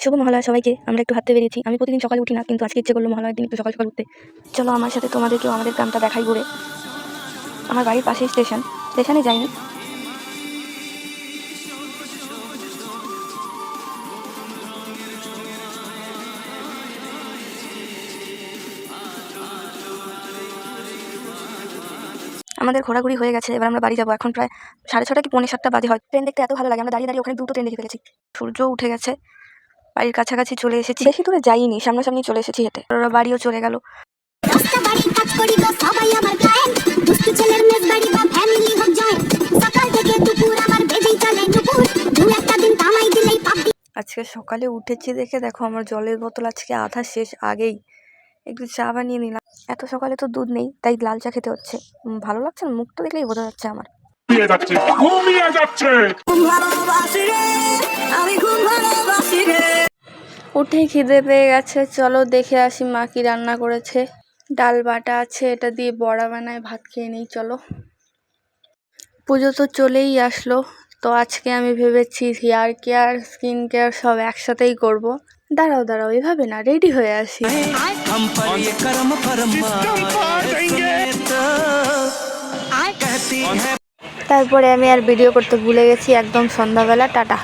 শুভ মহালয়া সবাইকে। আমরা একটু হাঁটতে বেরিয়েছি। আমি প্রতিদিন সকালে উঠি না, কিন্তু আজকে ইচ্ছে করলো মহালয়ার দিন একটু সকাল সকাল উঠতে। চলো আমার সাথে, তোমাদেরকেও আমাদের গ্রামটা দেখাই ঘুরে। আমার বাড়ির পাশেই স্টেশনে যাইনি। আমাদের ঘোরাঘুরি হয়ে গেছে, এবার আমরা বাড়ি যাবো। এখন প্রায় 6:30 কি 6:45 বাজে হয়। ট্রেন দেখতে এত ভালো লাগে, আমরা দাঁড়িয়ে দাঁড়িয়ে ওখানে দুটো ট্রেন দেখে ফেলেছি। সূর্য উঠে গেছে, বাড়ির কাছাকাছি চলে এসেছি। বেশি দূরে যাইনি, সামনাসামনি চলে এসেছি হেঁটে। ওরা বাড়িও চলে গেল। আজকে সকালে উঠেছি দেখে দেখো আমার জলের বোতল আজকে আধা শেষ আগেই। একটু চা বানিয়ে নিলাম। এত সকালে তো দুধ নেই, তাই লাল চা খেতে হচ্ছে। ভালো লাগছে না, মুখটা দেখলেই বোঝা যাচ্ছে আমার। উঠেই খিদে পেয়ে গেছে, চলো দেখে আসি মা কি রান্না করেছে। ডাল বাটা আছে, এটা দিয়ে বড়া বানায় ভাত খেয়ে নেই। চলো, পুজো তো চলেই আসলো, তো আজকে আমি ভেবেছি হেয়ার কেয়ার স্কিন কেয়ার সব একসাথেই করব। দাঁড়াও এভাবে না, রেডি হয়ে আসি। তারপরে আমি আর ভিডিও করতে ভুলে গেছি, একদম সন্ধ্যাবেলা। টাটা।